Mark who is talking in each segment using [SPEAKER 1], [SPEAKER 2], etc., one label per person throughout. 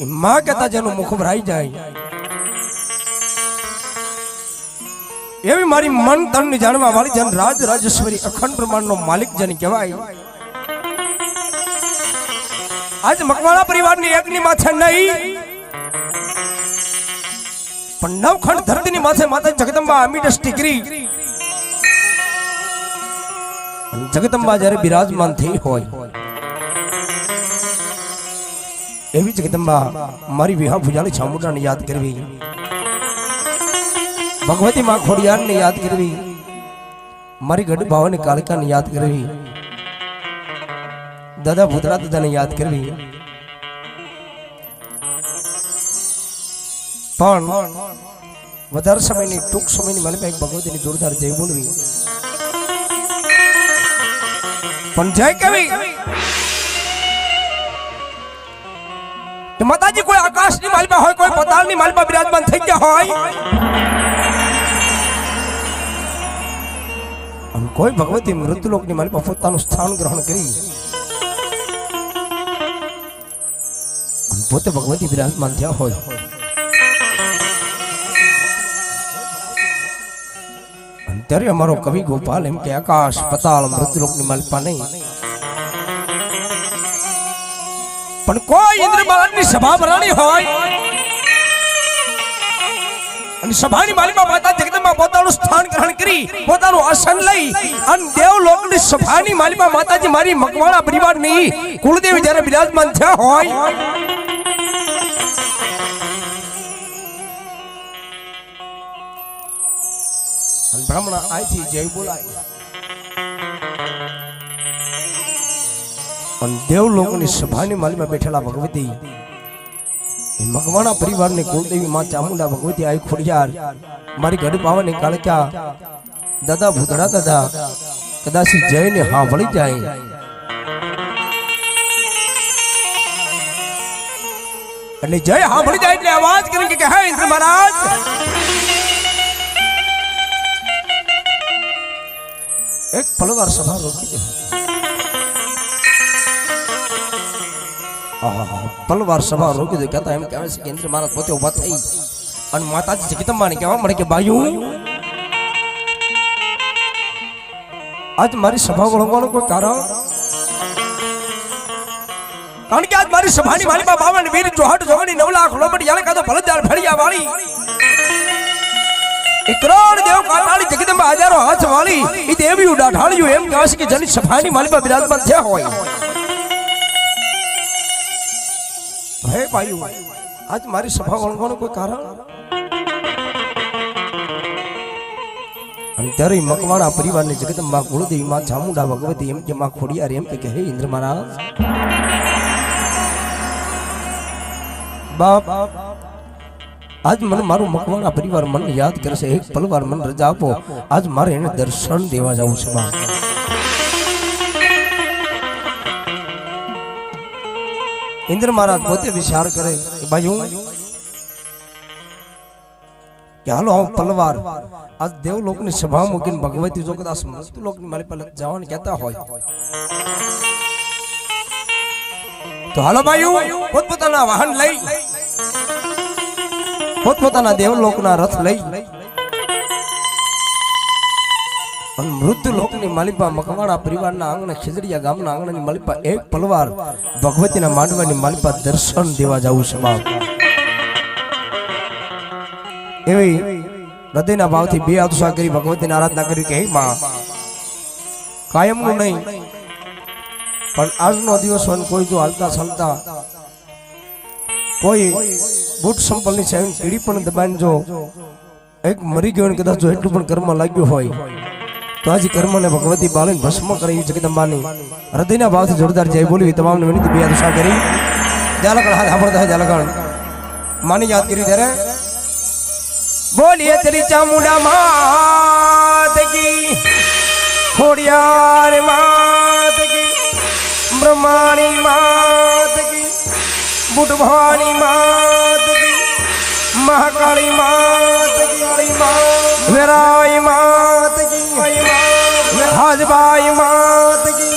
[SPEAKER 1] मां कहता जेनु मुख भराई जाए एवी मारी मन तन ने जानवा वाली जन राज राजेश्वरी अखंड ब्रह्मांड नो मालिक जन कहवाय। आज मकवाड़ा परिवार ने एक नी माथे नहीं पण नवखंड धरती नी माथे माता जगदंबा अमीडस टिकरी जगदंबा जरे विराजमान थी होय एवी जगदंबा मारी विहा भुजाली छामुंडा ने याद करवी, भगवती मां खोडियार ने याद करवी, मारी गढ़ भावनी कालिका ने याद करवी, दादा भूतरा दादा ने याद करवी। पण વધારે સમયની ટૂંક સમયની મને એક ભગવતીની જોરદાર જય બોલવી પણ જય કેવી माताजी कोई आकाश नी मालपा होय कोई पताल नी मालपा विराजमान થઈ ગયા હોય અને કોઈ ભગવતી મૃત્યુલોક ની માલપા પોતાનું સ્થાન ગ્રહણ કરી અને પોતે ભગવતી વિરાજमान થયા હોય અને ત્યારે અમારો કવિ ગોપાલ એમ કે આકાશ પતાલ મૃત્યુલોક ની માલપા નહીં पण कोई इंद्र महाराजनी सभा भराणी होय અને સભાની માલિકા માતા જગદંબા પોતાનું સ્થાન ગ્રહણ કરી પોતાનું આસન લઈ અને દેવલોકની સભાની માલિકા માતાજી મારી મકવાણા પરિવારની કુળદેવી જ્યારે વિરાજમાન થયા હોય અને બ્રાહ્મણ આથી જય બોલાય देवलोकनी सभानी मालिका बैठेला भगवती मकवाणा परिवार ने कुलदेवी मां चामुंडा भगवती आई खोडियार मारी गढ़ पावनी कालिका दादा भूतड़ा दादा कदाची जय ने हां वળી जाए એટલે જય હાં વળી જાય એટલે आवाज કરીને કે હે ઇન્દ્ર મહારાજ એક પલવાર સભા રોકી દે पलवार सभा रोकी दे कहता एम कहे कि इंद्र महाराज पोते उभा थई अन माताजी जगदंबा ने कहवा मळे के बायू आज मारी सभा बोलवानो कोई कारण कारण के आज मारी सभानी मालिका बावन वीर चौहट जोगणी 9 लाख लोबट याले का तो भलजार भड़िया वाली इकरार देव काटाली जगदंबा हजारों हाथ वाली ई देवी उडाठाळियो एम कहे कि जनी सभानी मालिका विराजमान थया होय हे भाई आज मारी सभा वळगવાનો કોઈ કારણ અંતરે મકવાણા પરિવારની જગદંબા કુળદેવી માં ચામુંડા ભગવતી એમ કે માં ખોડિયાર એમ કે હે ઇન્દ્ર મહારાજ બાપ आज मन मारो मकवाणा परिवार मन याद करे से एक पलवार मन रजा आपो आज मारे એને દર્શન દેવા જાવું છે બાપ इंद्र महाराज पोते विचार करे भाई क्या हालो हम पलवार आज देवलोक ने सभा मुकिन भगवती जो कदा मृत्युलोक ने माली पलट जावन कहता होय तो हालो भाई पोतपोताना वाहन लई पोतपोताना देवलोक ना रथ लई मृत्युलोक ની માલિકા મકવાણા પરિવારના આંગણે ખીજડીયા ગામના આંગણાની માલિકા એક પલવાર ભગવતીના માંડવાની માલિકા દર્શન દેવા જાવું છે બાપ એવી હૃદયના ભાવથી બે આતુષા કરી ભગવતીની આરાધના કરી કે હે માં કાયમનું નહીં પણ આજનો દિવસ હોય કોઈ જો હાલતા ચાલતા કોઈ બૂટ સંપલની છે કીડી પણ દબાઈને જો એક મરી ગયો કદાચ જો એટલું પણ કર્મ લાગ્યું હોય तो आज कर्म ने भगवती बालन भस्म करे जगदंबा ने हृदयना भाव से जोरदार जय बोली तमाम ने विनती बे आशा करी जालकण हाथ हाबड़ता है जालकण माने याद करी तेरे बोलिए तेरी चामुंडा मात की खोडियार मात की ब्रह्माणी मात की बुट भवानी मात की महाकाली मात की वेराई मात की हाजबाई मात की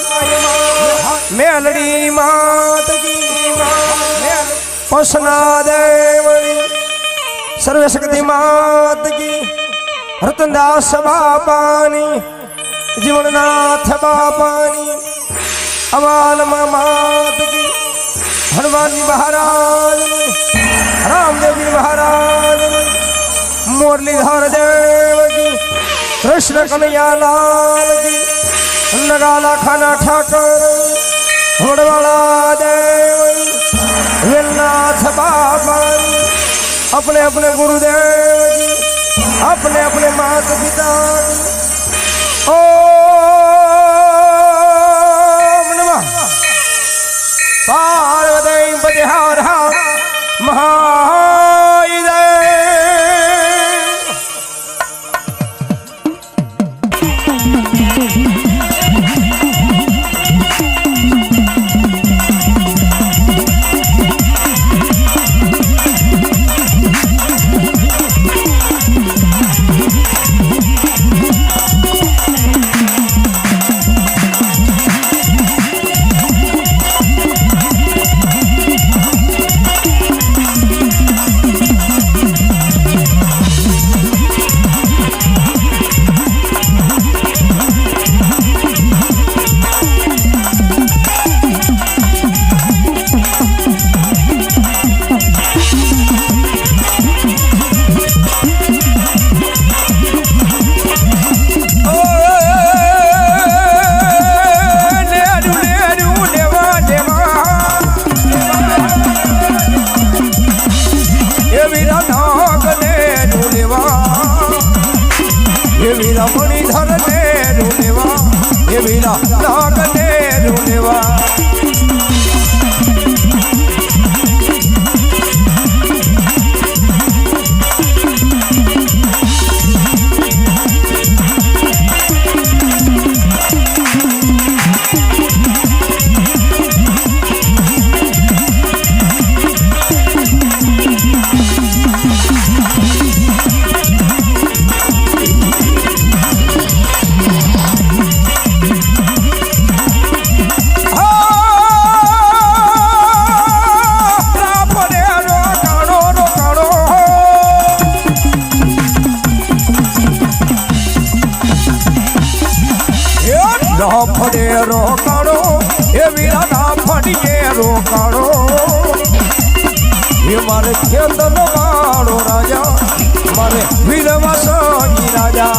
[SPEAKER 1] मेलड़ी मात की ઓસના દેવની સર્વ શક્તિ માત કી રતનદાસ બાપાની જીવનનાથ બાપાની અવાલ માત કી હનુમાનજી મહારાજની રામદેવજી મહારાજની મુરલીધર દેવ કી કૃષ્ણ કનૈયા લાલ કી નગાલા ખાના ઠાકર વડવાળા દેવ વેલનાથ बाबा अपने अपने गुरुदेव जी अपने अपने माता पिता ओम नमः पार्वती बलिहार महादेव रोकाड़ो ये वीरा ना फड़िए रोकाड़ो ये मारे चंदन वालो राजा मारे वीरवासनी राजा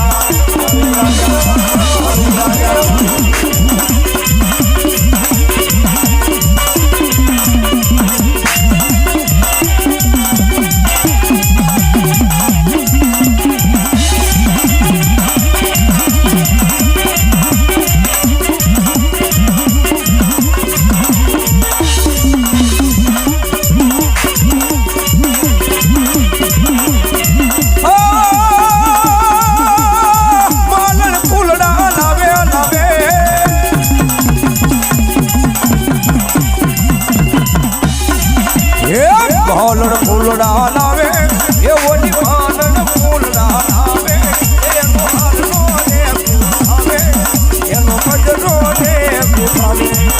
[SPEAKER 1] फूलड़ा लावे ये वोनी मानन फूलड़ा लावे एनो हारो ने पुठावे एनो कजरो ने पुठावे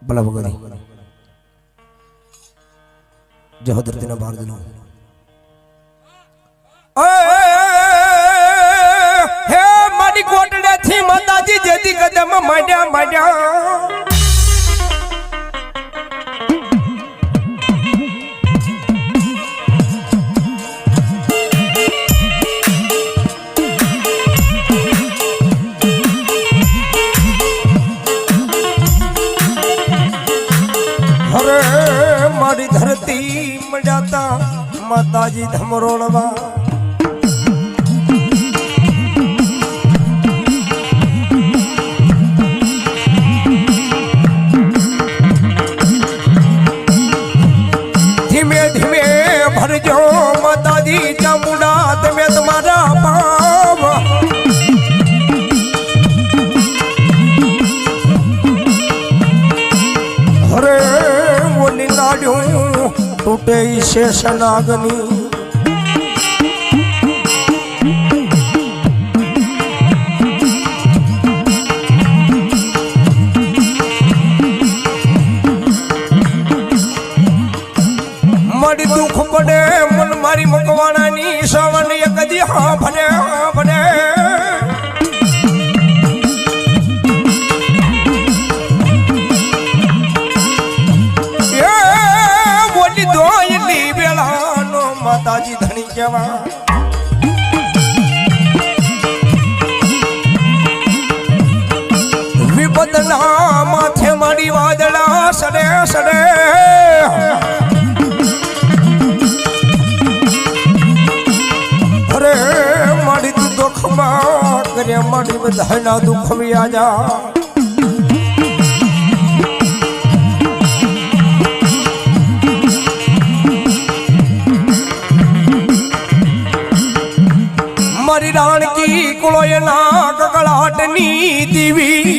[SPEAKER 1] ભલા ભગવતી જહો ધરતીના બાર દિનો હે મારી કોટડેથી માતાજી જેથી કદમ માંડ્યા માંડ્યા મારી ધરતી મળ્યાતા માતાજી ધમરોળવા ધીમે ધીમે ભરજો માતાજી ચામુંડા તમે તમારા પાવ હરે બોલી નાડ્યું તૂટે શેષ નાગની મારી દુઃખ પડે મન મારી મકવાણાની સવન એક દી હા ભલે ભલે માતાજી ધણી કેવા વિપદના માથે મારી વાદળા સડે સડે અરે મારી તું દુઃખમાં કરે મારી બધાના દુઃખ વ્યાજા મારી રાણકી કુળોયના કકળાટની દીવી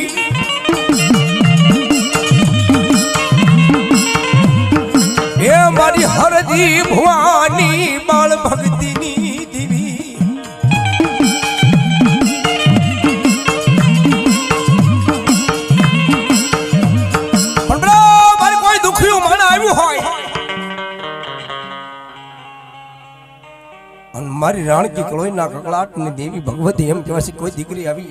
[SPEAKER 1] એ મારી હરજી ભુવાની બાળ ભક્તિની દીવી પણ મારે કોઈ દુખ્યું મન આવ્યું હોય મારી રાણકી કળોઈના કકળાટ ની દેવી ભગવતી એમ કહેવાય કોઈ દીકરી આવી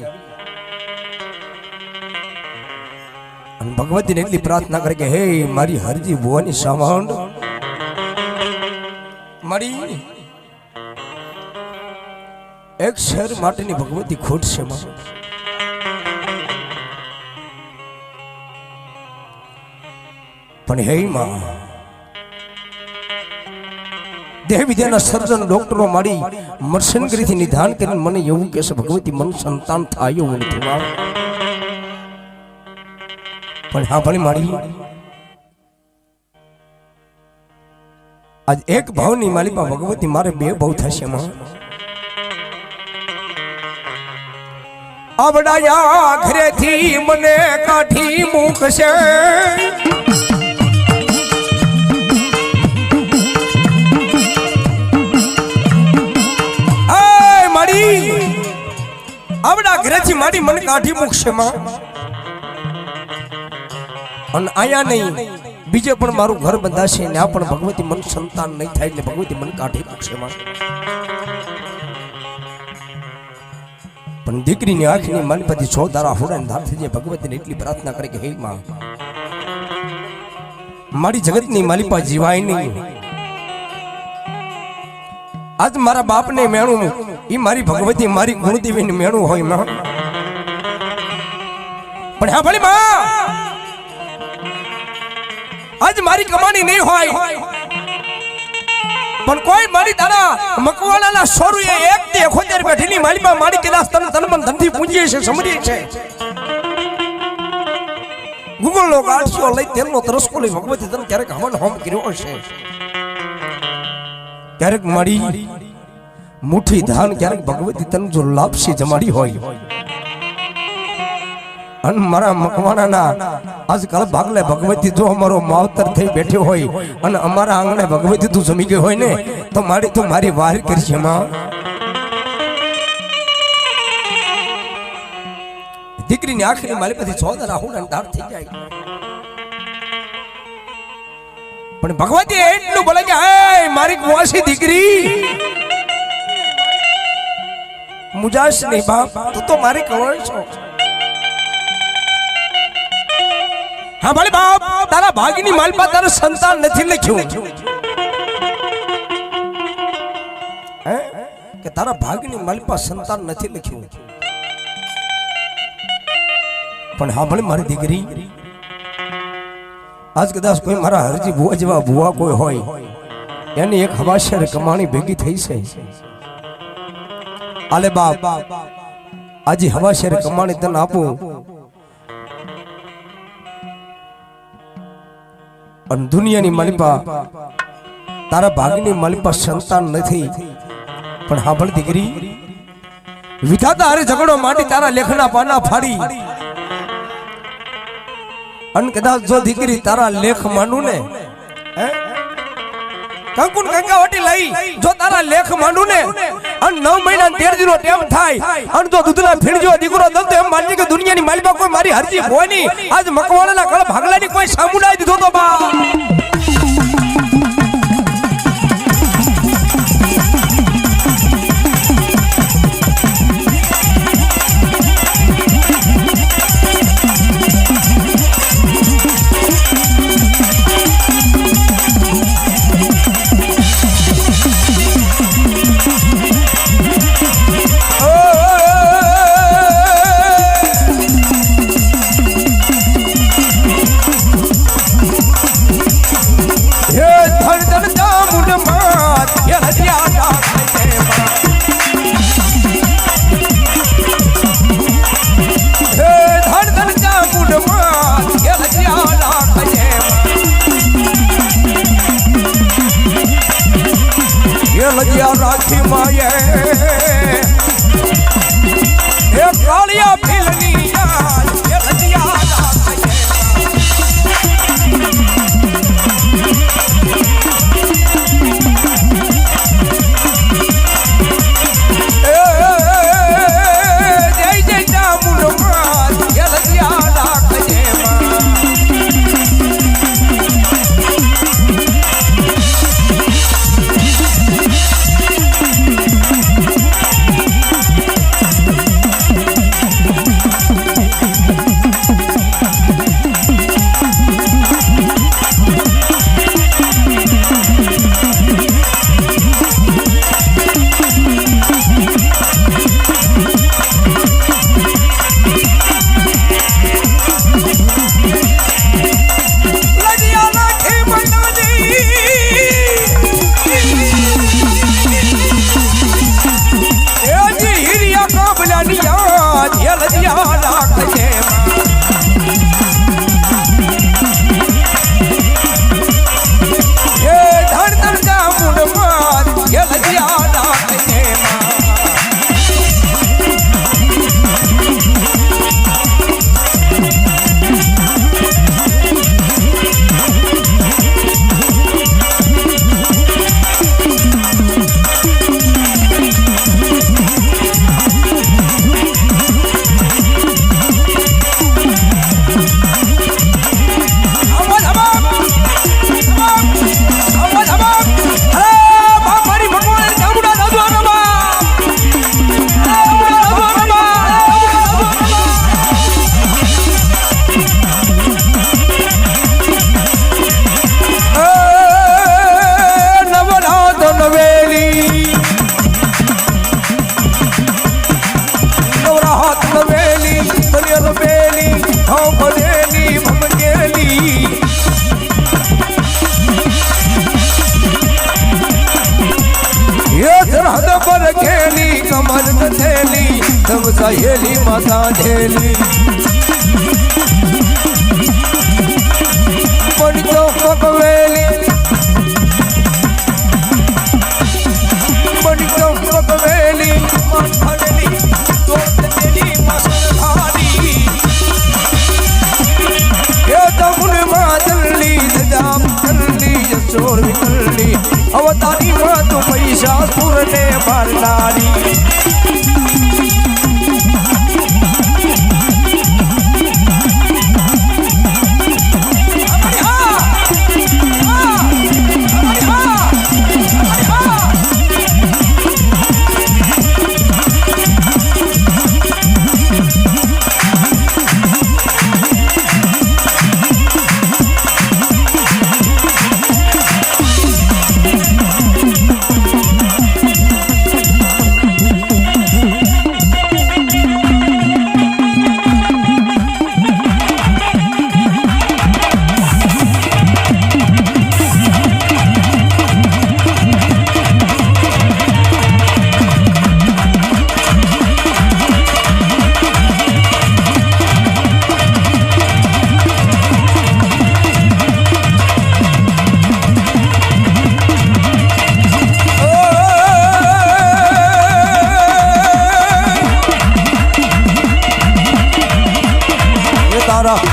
[SPEAKER 1] અને ભગવતીને એટલી પ્રાર્થના કરે કે હે મારી હરજી ભુવાની સાંભળ મારી એક શહેર માટેની ભગવતી ખોટ છે પણ હે માં દેહ વિદ્યાના સર્જન ડોક્ટરો મારી મર્શનગરીથી નિદાન કરીને મને એવું કહેશે ભગવતી મન સંતાન થાય એવું નથી પણ હા ભણી મારી આજ એક ભાવની માલિકા ભગવતી મારે બે ભાવ થશે માં આવડાયા ઘરેથી મને કાઢી મૂકશે આવડા ઘરેથી મારી મને કાઢી મૂકશે માં અને આયા નહીં બીજે પણ મારું ઘર બંધાશે ને આ પણ ભગવતી મન સંતાન નહીં થાય એટલે ભગવતી મને કાઢી મૂકશે માં પણ દીકરીની આંખની મારી પછી 6 દારા હોડાને ધાર થઈ જાય ભગવતીને એટલી પ્રાર્થના કરે કે હે માં મારી જગતની માલિપા જીવાય નહીં આજ મારા બાપને મેણું ઈ મારી ભગવતી મારી ગુણદેવીને મેણું હોય માં પણ હા ભલી માં આજ મારી કમાણી નહીં હોય પણ કોઈ મારી તારા મકવાણાના સોરુએ એક થી 71 બેઠીની માલીમાં મારી કદાચ તન તનમન ધનથી પૂજીએ છે સમરીએ છે ગૂગલ નો ગાંઠિયો લઈ તેલનો તરસ્કો લઈ ભગવતી તને ક્યારેક હવન હોમ કર્યો હશે ક્યારેક મારી મુઠ્ઠી ધાન ક્યારેક ભગવતી તને જો લાપસી જમાડી હોય અન મારા મકવાણાના આજકાલ ભાગલે ભગવતી જો અમારો માવતર થઈ બેઠો હોય અને અમારા આંગણે ભગવતી તું જમી ગઈ હોય ને તો મારી વાર કરશે માં દીકરીની આખરી માલી પછી 14 રાહુડા દાળ થઈ જાય પણ ભગવતી એટલું બોલે કે હે મારી કુવાસી દીકરી મુજાશ નહીં બાપ તું તો મારી કવળ છો હા ભલે બાપ તારા ભાગની માલપા તારું સંતાન નથી લખ્યું હે કે તારા ભાગની માલપા સંતાન નથી લખ્યું પણ હા ભલે મારી દીકરી આજ કદાચ કોઈ મારા હરજી બુવા જેવા બુવા કોઈ હોય એની એક હવાશેર કમાણી ભેગી થઈ છે આલે બાપ આજે હવાશેર કમાણી તને આપું અને દુનિયાની માલિપા તારા ભાગની માલિપા સંતાન નથી પણ હા ભલે દીકરી વિધાતા હારે ઝઘડો માંડી તારા લેખના પાના ફાડી અન કદાચ જો દીકરી તારા લેખ માંડું ને કંકુન કંકાવટી લઈ જો તારા લેખ માંડું ને અન 9 મહિના 13 દિનો ટેમ થાય અન જો દૂધના ફીણજો દીકરો દલતો એમ માનજે કે દુનિયાની માલિપા કોઈ મારી હરજી હોય ની આજ મકવાણાના કળ ભાગલાની કોઈ સામુડાઈ દીધો તો બા राखी माये कालिया फिलनी सहेली माता ढेली बड़ो पकवेली माता ढेली तो तेरी मस्त भारी ચોર વિકલની અવતારી માં તું મહિષાસુરને મારનારી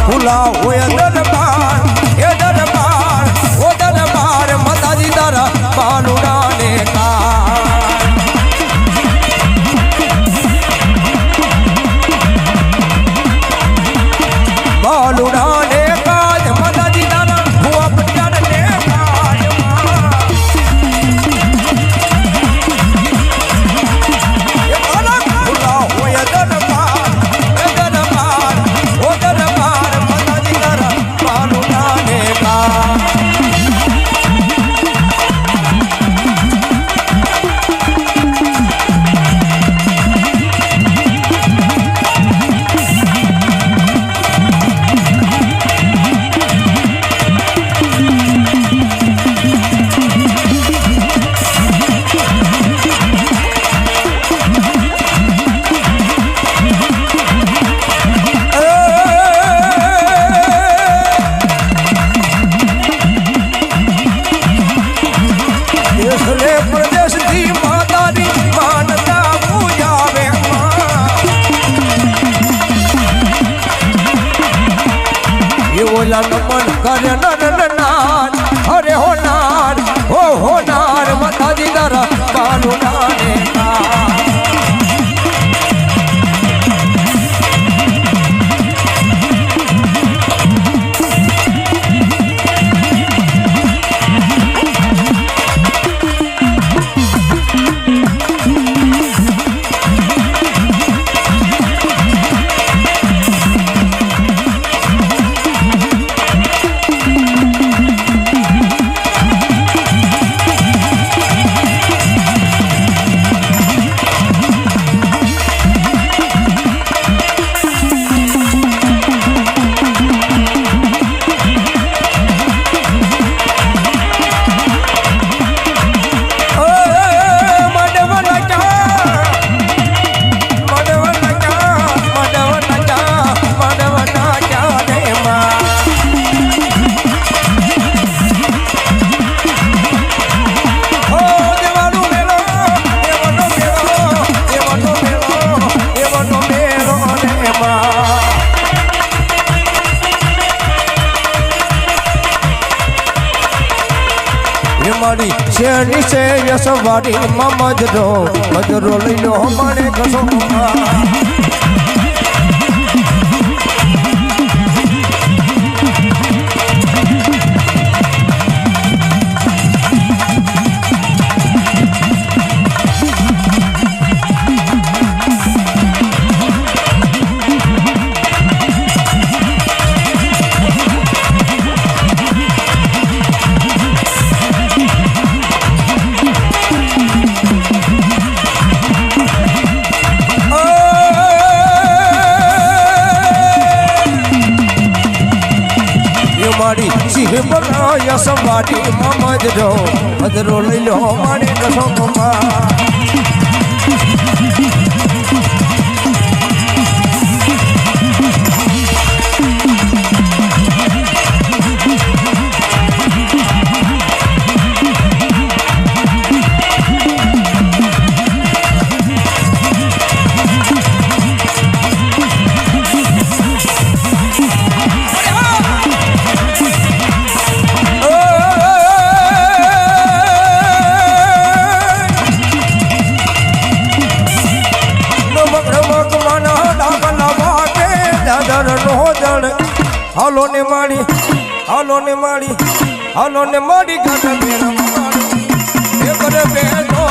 [SPEAKER 1] ફૂલા હોય દરબાર એ દરબાર ઓ દરબાર માતાજી તારા બાલુડા ને બાલુડા ને કાજ માતાજી તારા ભુવા પટિયાર ને કાજ ફૂલા હોય દરબાર એ દરબાર ઓ દરબાર નમન કરે નર નાર હરે હોનાર હો હોનાર માતાજી તારા બાલુડા ને શેરની છે યસવાડી માં મજરો લઈ લો મને કસો સિંહ બનાય સંવાડી મજરો લઈ લો માને કસો હાલો ને મારી ઘટ મેર એ કરે બે નો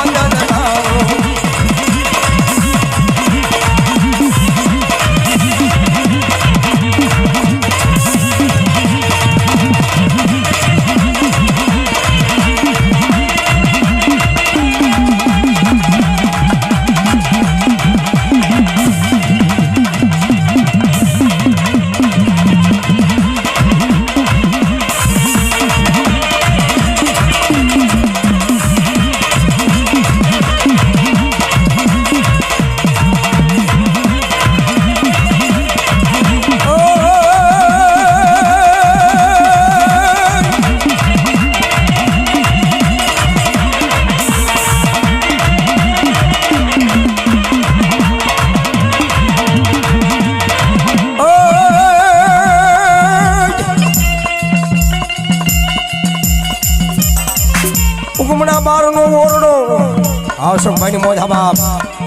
[SPEAKER 1] ભાઈ ની મોજ બાપ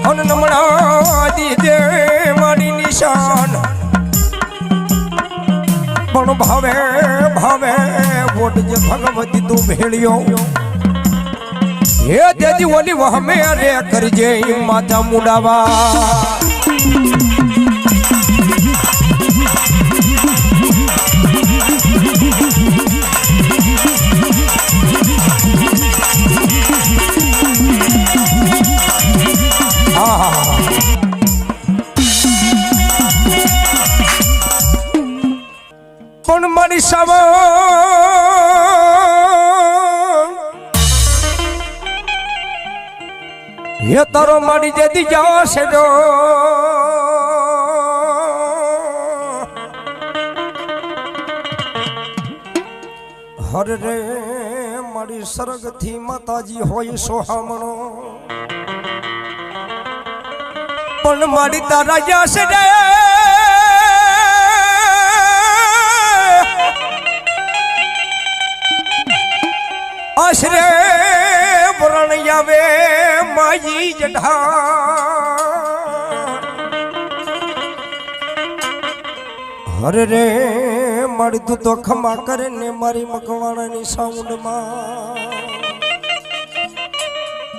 [SPEAKER 1] અન નમણા દીજે મારી નિશાન પણ ભાવે ભાવે વોટ જે ભગવતી તું ભેળ્યો હે તેજી ઓલી વહમે રે કરજે માથા મુડાવા પણ મારી સાવા હે તારો મારી જેદી જાશે જો હર રે મારી સરગ થી માતાજી હોય સોહામણો પણ મારી તારા જાશે રે આશરે વરણ આવે માજી જઢા હરે રે મારી તું તો ખમા કરે ને મારી મકવાણાની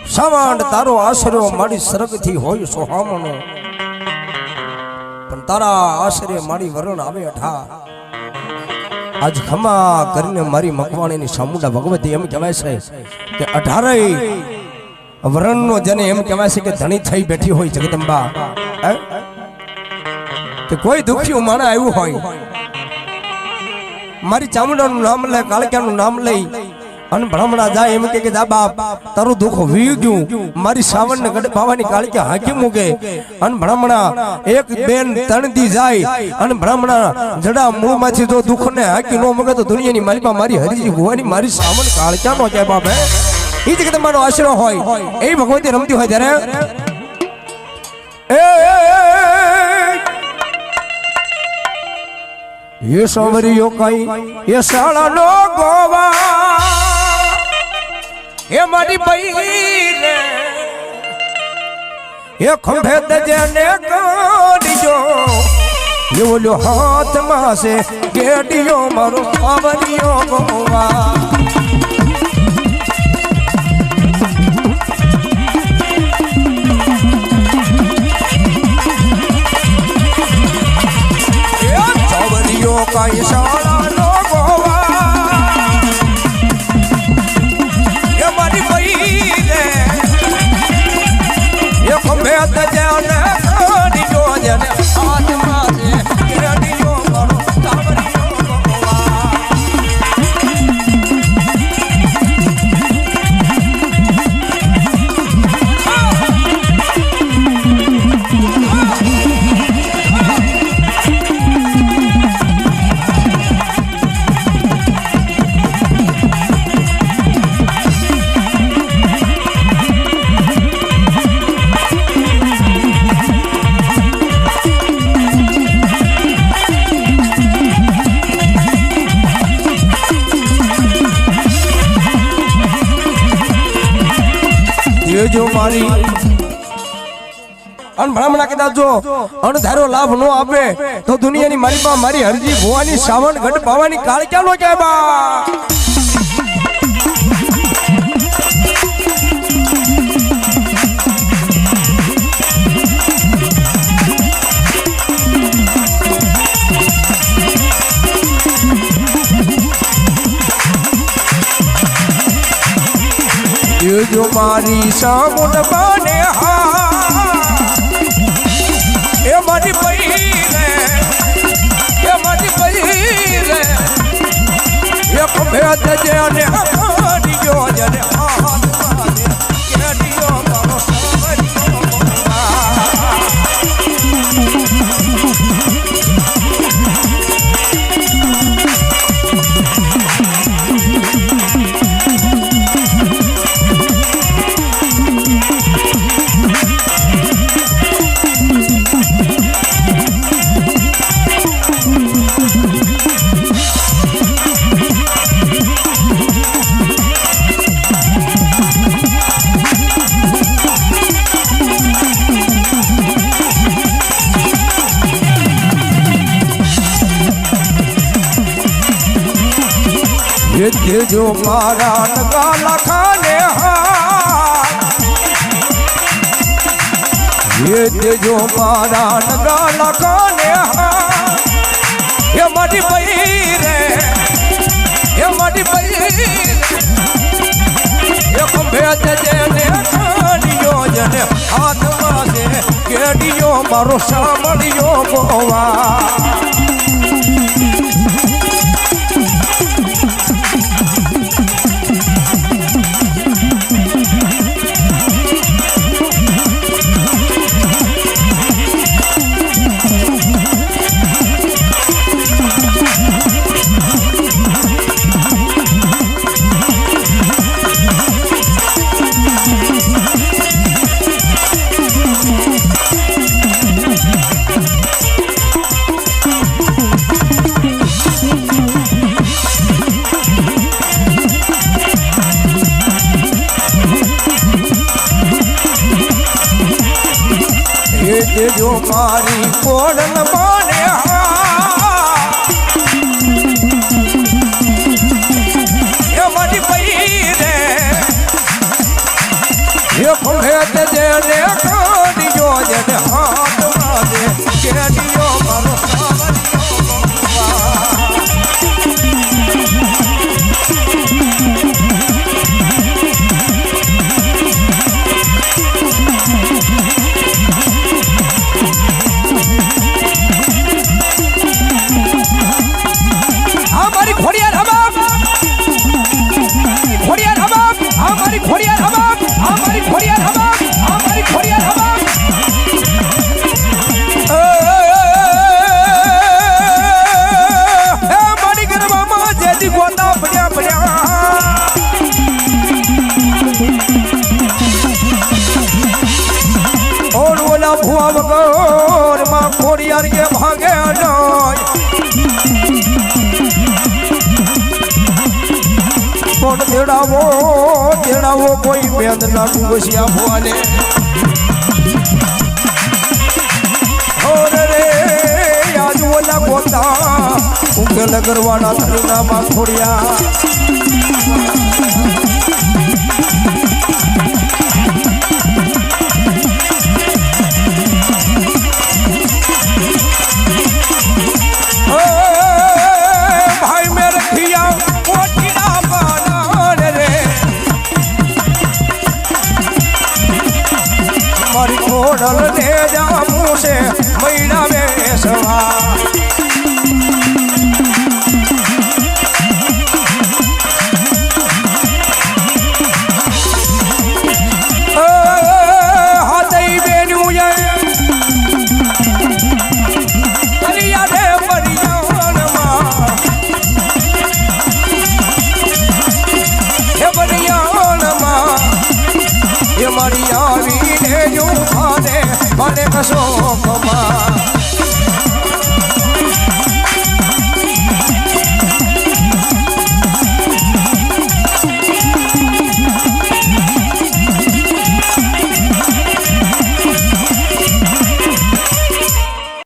[SPEAKER 1] સાવંડ તારો આશરો મારી સરગથી હોય સોહામણો પણ તારા આશરે મારી વરણ આવે અઢા આજ ખમા કરીને મારી મકવાણીની સામુંડા ભગવતી એમ કહેવાય છે કે 18 વરણનો જને એમ કહેવાય છે કે ધણી થઈ બેઠી હોય જગદંબા કે કોઈ દુખ્યું માણા આવ્યું હોય મારી ચામુંડાનું નામ લે કાળક્યાનું નામ લઈ અને બ્રાહ્મણા જાય એમ કે જા બાપ તારું દુઃખ વી ગયું મારી સાવણને ગઢ પાવાની કાળક્યા હાકી મૂકે અને બ્રાહ્મણા એક બેન ત્રણ દી જાય અને બ્રાહ્મણા જડા મૂળમાંથી જો દુઃખને હાકી નો મૂકે તો દુનિયાની માલિકા મારી હરીજી ભુવાની મારી સાવણ કાળક્યા નો જાય બાપ એ જ કે તમારો આશરો હોય એ ભગવતી રમતી હોય ત્યારે એ સાવરિયો કઈ એ શાળા નો ગોવા એ મારી બઈને એ ખંભે દજને કાઢજો એ ઓલો હાથમાં છે ગેડિયો મારો સાવરિયો ગોવા કઈ શાળા નો ગોવા એ મારી બઈને એ ખંભે દજને કાઢજો જેને હાથમાં છે ગેડિયો મારો સાવરિયો ગોવા જો મારી અન બ્રાહ્મણા કીધા જો અણધારો લાભ નો આપે તો દુનિયાની મારી બા મારી હરજી ભુવાની સાવણ ગઢ પાવાની કાળક્યા નો કહેવા જો મારી સામુન બને એ મારી પઈ રે એ મારી પઈ રે એ કમે તજે અને આડીયો જને હાથ કેડીયો મારો जो मारा नगाला खाने ये जो मारा नगाला खाने ये मारी पई रे ये मारी पई ये खंभे जने खानियो जने हाथ मासे केडियो मारो सामलियो गोवा जो मारी कोडन माने ये मारी पई रे ये खंभे दे ने काडियो जने हाथ मारे केडियो मारो भुआ बगौर माँ खोरियार के भागे तेड़ावो कोई बेद ना घुसिया भुआ ने और रे आज बोला गोता उंगल करवाना धरना माँ खोरिया खोडल दे जामू से महीना में सवा हाथई बेनू ये अरिया दे बरियान मां ये बरियान मां ये मरिया वी ने जो खाने बने